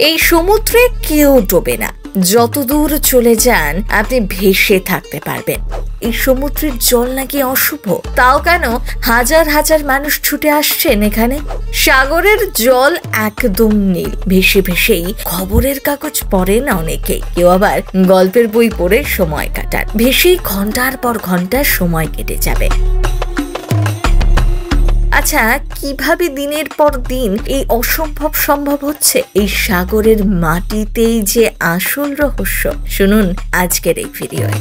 এই সমুদ্রে কেউ ডোবে না, যত দূর চলে যান আপনি ভেসে থাকতে পারবেন। এই সমুদ্রের জল নাকি অশুভ, তাও কেন হাজার হাজার মানুষ ছুটে আসছেন এখানে। সাগরের জল একদম নীল, ভেসে ভেসেই খবরের কাগজ পড়েন অনেকেই, কেউ আবার গল্পের বই পড়ে সময় কাটান। ভেসেই ঘন্টার পর ঘন্টা সময় কেটে যাবে। আচ্ছা, কিভাবে দিনের পর দিন এই অসম্ভব সম্ভব হচ্ছে? এই সাগরের মাটিতেই যে আসল রহস্য, শুনুন আজকের এই ভিডিওয়ে।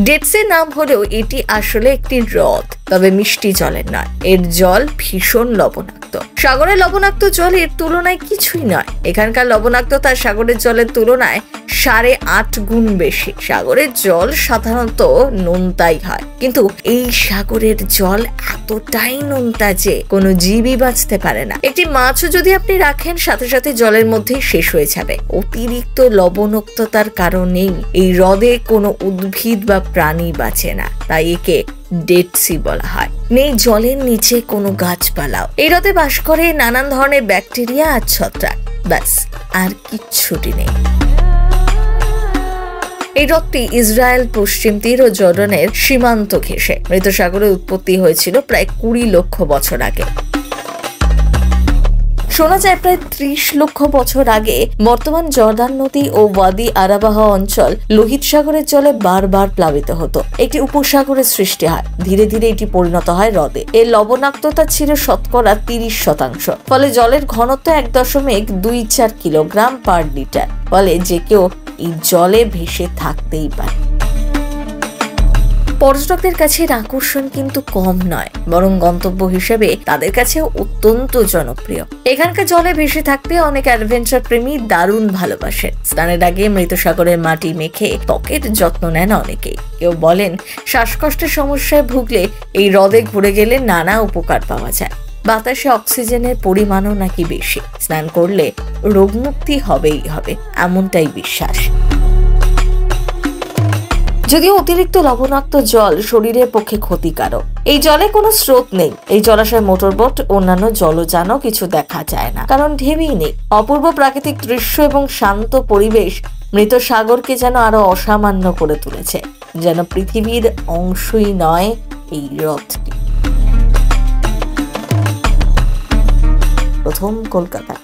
ডেড সি নাম হলেও এটি আসলে একটি হ্রদ, তবে মিষ্টি জলের নয়। এর জল ভীষণ লবণাক্ত। সাগরের লবণাক্ত জল এর তুলনায় কিছুই নয়। এখানকার লবণাক্ততা সাগরের জলের তুলনায় 8.5 গুণ বেশি। সাগরের জল সাধারণত নোনতাই হয়, কিন্তু এই সাগরের জল এতটাই নোনতা যে কোনো জীবই বাঁচতে পারে না। একটি মাছও যদি আপনি রাখেন, সাথে সাথে জলের মধ্যেই শেষ হয়ে যাবে। অতিরিক্ত লবণাক্ততার কারণেই এই হ্রদে কোনো উদ্ভিদ বা প্রাণী বাঁচে না, তাই একে ডেড সি বলা হয়। নেই জলের নিচে কোনো গাছপালাও। এই হ্রদে বাস করে নানান ধরনের ব্যাকটেরিয়া আর ছত্রাক, ব্যাস আর কিচ্ছুটি নেই। এই হ্রদটি ইসরায়েল, পশ্চিম তীর ও জর্ডানের সীমান্ত ঘেঁষে। মৃত সাগরের উৎপত্তি হয়েছিল প্রায় 20 লক্ষ বছর আগে। শোনা যায় প্রায় 30 লক্ষ বছর আগে বর্তমান জর্দান নদী ও ওয়াদি আরাবাহ অঞ্চল লোহিত সাগরের জলে বারবার প্লাবিত হতো। একটি উপসাগরের সৃষ্টি হয়, ধীরে ধীরে এটি পরিণত হয় হ্রদে। এর লবণাক্ততা ছিল শতকরা 30%, ফলে জলের ঘনত্ব 1.24 কিলোগ্রাম পার লিটার। ফলে যে কেউ এই জলে ভেসে থাকতেই পারে। পর্যটকদের কাছে এর আকর্ষণ কিন্তু কম নয়, বরং গন্তব্য হিসেবে তাদের কাছে অত্যন্ত জনপ্রিয়। এখানকার জলে ভেসে থাকতে অনেক অ্যাডভেঞ্চার প্রেমী দারুণ ভালোবাসেন। স্নানের আগে মৃত সাগরের মাটি মেখে ত্বকের যত্ন নেন অনেকেই। কেউ বলেন শ্বাসকষ্টের সমস্যায় ভুগলে এই হ্রদে ঘুরে গেলে নানা উপকার পাওয়া যায়। বাতাসে অক্সিজেনের পরিমাণও নাকি বেশি। স্নান করলে রোগমুক্তি হবেই হবে, এমনটাই বিশ্বাস। যদিও অতিরিক্ত লবণাক্ত জল শরীরের পক্ষে ক্ষতিকারক। এই জলে কোনো স্রোত নেই। এই জলাশয় মোটরবোট, অন্যান্য জলযানও কিছু দেখা যায় না, কারণ ঢেউই নেই। অপূর্ব প্রাকৃতিক দৃশ্য এবং শান্ত পরিবেশ মৃত সাগরকে যেন আরো অসামান্য করে তুলেছে, যেন পৃথিবীর অংশই নয় এই হ্রদটি। প্রথম কলকাতা।